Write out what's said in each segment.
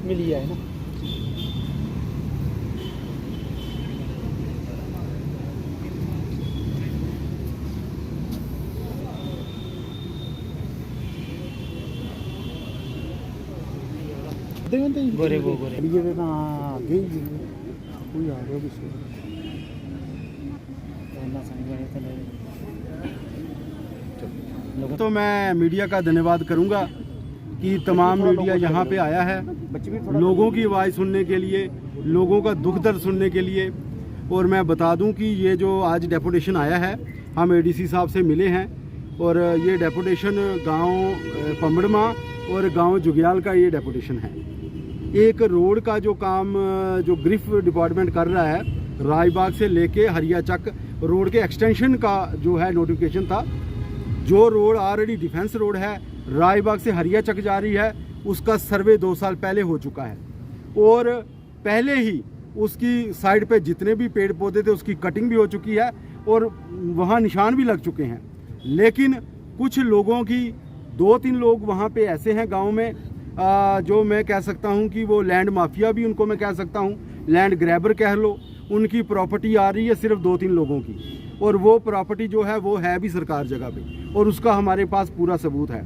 मिल गया है ना। गोरे वो गोरे ये तो आगे ही कोई आ रहा है किसी तो मैं मीडिया का धन्यवाद करूंगा कि तमाम मीडिया यहाँ पे आया है लोगों की आवाज़ सुनने के लिए, लोगों का दुख दर्द सुनने के लिए। और मैं बता दूं कि ये जो आज डेपुटेशन आया है, हम एडीसी साहब से मिले हैं और ये डेपुटेशन गांव पंबड़मा और गांव जुग्याल का ये डेपुटेशन है। एक रोड का जो काम जो ग्रिफ डिपार्टमेंट कर रहा है, राजबाग से लेके हरिया चक रोड के एक्सटेंशन का जो है नोटिफिकेशन था। जो रोड ऑलरेडी डिफेंस रोड है, राजबाग से हरिया चक जा रही है, उसका सर्वे 2 साल पहले हो चुका है और पहले ही उसकी साइड पे जितने भी पेड़ पौधे थे उसकी कटिंग भी हो चुकी है और वहाँ निशान भी लग चुके हैं। लेकिन कुछ लोगों की 2-3 लोग वहाँ पे ऐसे हैं गांव में जो मैं कह सकता हूँ कि वो लैंड माफिया भी उनको मैं कह सकता हूँ, लैंड ग्रैबर कह लो। उनकी प्रॉपर्टी आ रही है सिर्फ 2-3 लोगों की और वो प्रॉपर्टी जो है वो है भी सरकार जगह पे और उसका हमारे पास पूरा सबूत है।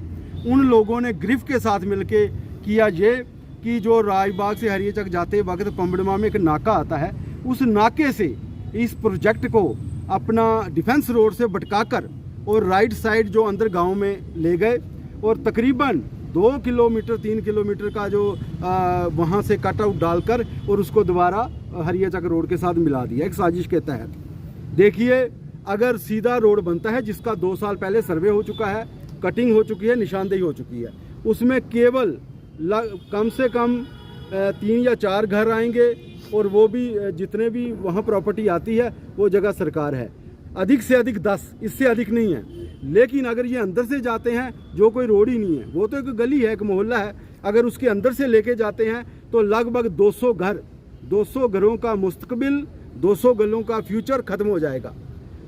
उन लोगों ने ग्रिफ के साथ मिलके किया ये कि जो राजबाग से हरिया चक जाते वक्त पंबड़मा में एक नाका आता है, उस नाके से इस प्रोजेक्ट को अपना डिफेंस रोड से भटकाकर और राइट साइड जो अंदर गांव में ले गए और तकरीबन 2 किलोमीटर 3 किलोमीटर का जो वहाँ से कट आउट डालकर और उसको दोबारा हरिया चक रोड के साथ मिला दिया एक साजिश के तहत। देखिए, अगर सीधा रोड बनता है जिसका 2 साल पहले सर्वे हो चुका है, कटिंग हो चुकी है, निशानदेही हो चुकी है, उसमें केवल कम से कम 3 या 4 घर आएंगे और वो भी जितने भी वहाँ प्रॉपर्टी आती है वो जगह सरकार है, अधिक से अधिक 10, इससे अधिक नहीं है। लेकिन अगर ये अंदर से जाते हैं, जो कोई रोड ही नहीं है, वो तो एक गली है, एक मोहल्ला है, अगर उसके अंदर से लेके जाते हैं तो लगभग 200 घरों का मुस्तकबिल, 200 घरों का फ्यूचर खत्म हो जाएगा।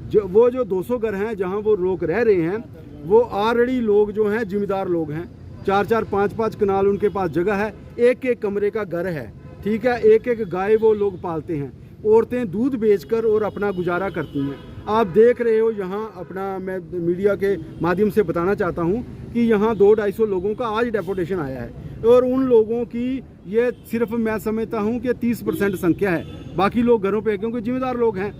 जो 200 घर हैं जहां वो लोग रह रहे हैं, वो ऑलरेडी लोग जो हैं जिम्मेदार लोग हैं, 4-4 5-5 कनाल उनके पास जगह है, एक घर का घर है, ठीक है, एक गाय वो लोग पालते हैं, औरतें दूध बेचकर और अपना गुजारा करती हैं। आप देख रहे हो यहाँ अपना, मैं मीडिया के माध्यम से बताना चाहता हूँ कि यहाँ 200-250 लोगों का आज डेपुटेशन आया है और उन लोगों की ये सिर्फ मैं समझता हूँ कि 30% संख्या है, बाकी लोग घरों पे क्योंकि जिम्मेदार लोग हैं।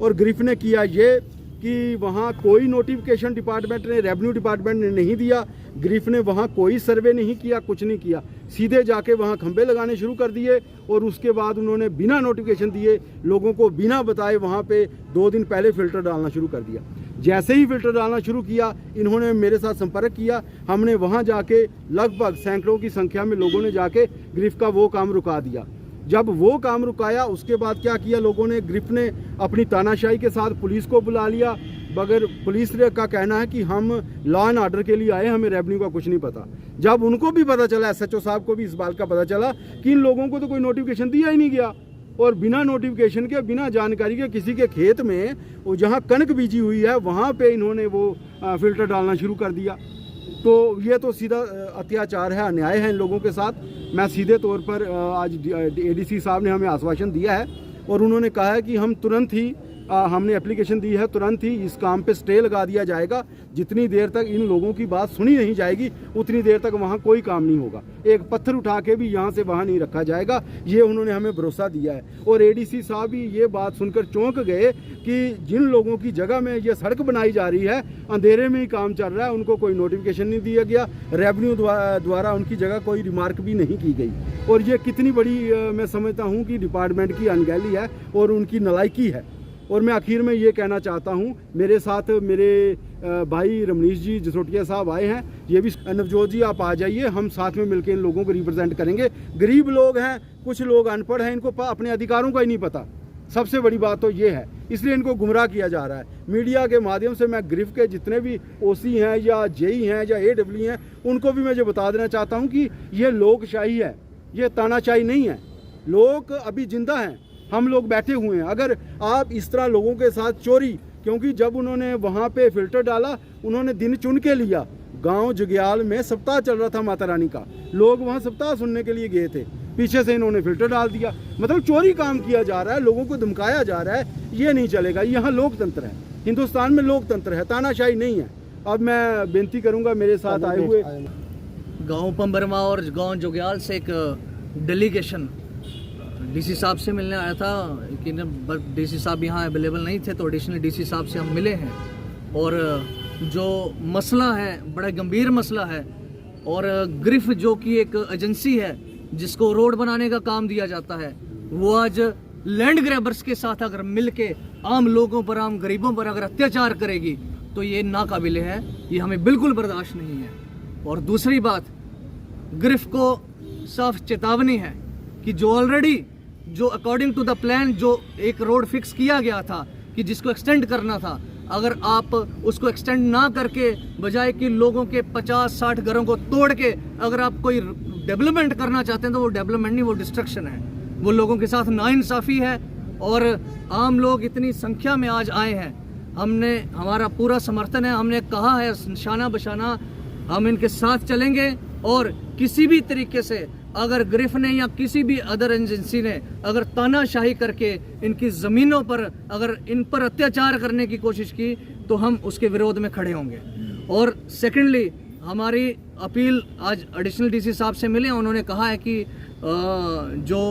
और ग्रिफ ने किया ये कि वहाँ कोई नोटिफिकेशन डिपार्टमेंट ने, रेवेन्यू डिपार्टमेंट ने नहीं दिया, ग्रिफ ने वहाँ कोई सर्वे नहीं किया, कुछ नहीं किया, सीधे जाके वहाँ खंबे लगाने शुरू कर दिए और उसके बाद उन्होंने बिना नोटिफिकेशन दिए लोगों को बिना बताए वहाँ पे 2 दिन पहले फ़िल्टर डालना शुरू कर दिया। जैसे ही फ़िल्टर डालना शुरू किया, इन्होंने मेरे साथ संपर्क किया, हमने वहाँ जाके लगभग सैकड़ों की संख्या में लोगों ने जाके ग्रिफ का वो काम रुका दिया। जब वो काम रुकाया उसके बाद क्या किया लोगों ने, ग्रिफ ने अपनी तानाशाही के साथ पुलिस को बुला लिया, मगर पुलिस का कहना है कि हम लॉ एंड ऑर्डर के लिए आए, हमें रेवेन्यू का कुछ नहीं पता। जब उनको भी पता चला, SHO साहब को भी इस बात का पता चला कि इन लोगों को तो कोई नोटिफिकेशन दिया ही नहीं गया और बिना नोटिफिकेशन के, बिना जानकारी के किसी के खेत में वो जहाँ कणक बीजी हुई है वहाँ पे इन्होंने वो फ़िल्टर डालना शुरू कर दिया। तो ये तो सीधा अत्याचार है, अन्याय है इन लोगों के साथ। मैं सीधे तौर पर आज ADC साहब ने हमें आश्वासन दिया है और उन्होंने कहा है कि हम तुरंत ही हमने एप्लीकेशन दी है, तुरंत ही इस काम पे स्टे लगा दिया जाएगा। जितनी देर तक इन लोगों की बात सुनी नहीं जाएगी उतनी देर तक वहाँ कोई काम नहीं होगा, एक पत्थर उठा के भी यहाँ से वहाँ नहीं रखा जाएगा, ये उन्होंने हमें भरोसा दिया है। और ADC साहब भी ये बात सुनकर चौंक गए कि जिन लोगों की जगह में ये सड़क बनाई जा रही है, अंधेरे में ही काम चल रहा है, उनको कोई नोटिफिकेशन नहीं दिया गया, रेवेन्यू द्वारा उनकी जगह कोई रिमार्क भी नहीं की गई। और ये कितनी बड़ी मैं समझता हूँ कि डिपार्टमेंट की अनगहली है और उनकी नालायकी है। और मैं आखिर में ये कहना चाहता हूँ, मेरे साथ मेरे भाई रमनीश जी जसोटिया साहब आए हैं, ये भी नवजोत जी आप आ जाइए, हम साथ में मिलकर इन लोगों को रिप्रेजेंट करेंगे। गरीब लोग हैं, कुछ लोग अनपढ़ हैं, इनको अपने अधिकारों का ही नहीं पता, सबसे बड़ी बात तो ये है, इसलिए इनको गुमराह किया जा रहा है। मीडिया के माध्यम से मैं ग्रिफ के जितने भी OC हैं या JE हैं या AW हैं, उनको भी मैं ये बता देना चाहता हूँ कि ये लोकशाही है, ये तानाशाही नहीं है। लोग अभी जिंदा हैं, हम लोग बैठे हुए हैं। अगर आप इस तरह लोगों के साथ चोरी, क्योंकि जब उन्होंने वहाँ पे फ़िल्टर डाला, उन्होंने दिन चुन के लिया, गांव जुग्याल में सप्ताह चल रहा था माता रानी का, लोग वहां सप्ताह सुनने के लिए गए थे, पीछे से इन्होंने फिल्टर डाल दिया। मतलब चोरी काम किया जा रहा है, लोगों को धमकाया जा रहा है, ये नहीं चलेगा। यहाँ लोकतंत्र है, हिंदुस्तान में लोकतंत्र है, तानाशाही नहीं है। अब मैं बेनती करूंगा मेरे साथ आए हुए गांव पंबरमा और गांव जुग्याल से एक डेलीगेशन डीसी साहब से मिलने आया था, लेकिन डीसी साहब यहाँ अवेलेबल नहीं थे, तो एडिशनल डीसी साहब से हम मिले हैं। और जो मसला है बड़ा गंभीर मसला है, और ग्रिफ जो कि एक एजेंसी है जिसको रोड बनाने का काम दिया जाता है, वो आज लैंड ग्रैबर्स के साथ अगर मिलके आम लोगों पर, आम गरीबों पर अगर अत्याचार करेगी तो ये नाकाबिले है, ये हमें बिल्कुल बर्दाश्त नहीं है। और दूसरी बात, ग्रिफ को साफ चेतावनी है कि जो ऑलरेडी जो अकॉर्डिंग टू द प्लान जो एक रोड फिक्स किया गया था कि जिसको एक्सटेंड करना था, अगर आप उसको एक्सटेंड ना करके बजाय कि लोगों के 50-60 घरों को तोड़ के अगर आप कोई डेवलपमेंट करना चाहते हैं तो वो डेवलपमेंट नहीं, वो डिस्ट्रक्शन है, वो लोगों के साथ नाइंसाफ़ी है। और आम लोग इतनी संख्या में आज आए हैं, हमने हमारा पूरा समर्थन है, हमने कहा है शाना बशाना हम इनके साथ चलेंगे। और किसी भी तरीके से अगर ग्रिफ ने या किसी भी अदर एजेंसी ने अगर तानाशाही करके इनकी ज़मीनों पर अगर इन पर अत्याचार करने की कोशिश की तो हम उसके विरोध में खड़े होंगे। और सेकेंडली, हमारी अपील आज एडिशनल डीसी साहब से मिले, उन्होंने कहा है कि जो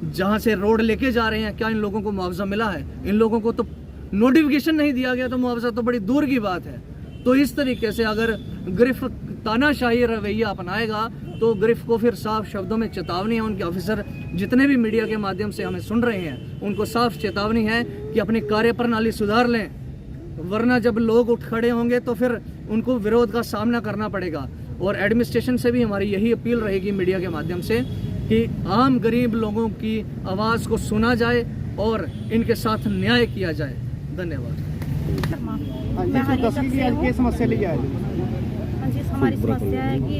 जहां से रोड लेके जा रहे हैं, क्या इन लोगों को मुआवजा मिला है? इन लोगों को तो नोटिफिकेशन नहीं दिया गया, तो मुआवजा तो बड़ी दूर की बात है। तो इस तरीके से अगर ग्रिफ तानाशाही रवैया अपनाएगा तो ग्रिफ को फिर साफ शब्दों में चेतावनी है। उनके ऑफिसर जितने भी मीडिया के माध्यम से हमें सुन रहे हैं, उनको साफ चेतावनी है कि अपनी कार्यप्रणाली सुधार लें, वरना जब लोग उठ खड़े होंगे तो फिर उनको विरोध का सामना करना पड़ेगा। और एडमिनिस्ट्रेशन से भी हमारी यही अपील रहेगी मीडिया के माध्यम से कि आम गरीब लोगों की आवाज़ को सुना जाए और इनके साथ न्याय किया जाए। धन्यवाद। हमारी समस्या है कि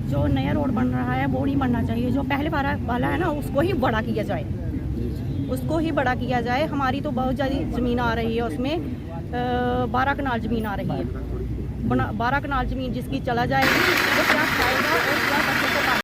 जो नया रोड बन रहा है वो नहीं बनना चाहिए, जो पहले वाला है ना उसको ही बड़ा किया जाए, उसको ही बड़ा किया जाए। हमारी तो बहुत ज़्यादा ज़मीन आ रही है, उसमें 12 कनाल ज़मीन आ रही है, 12 कनाल ज़मीन जिसकी चला जाएगी तो क्या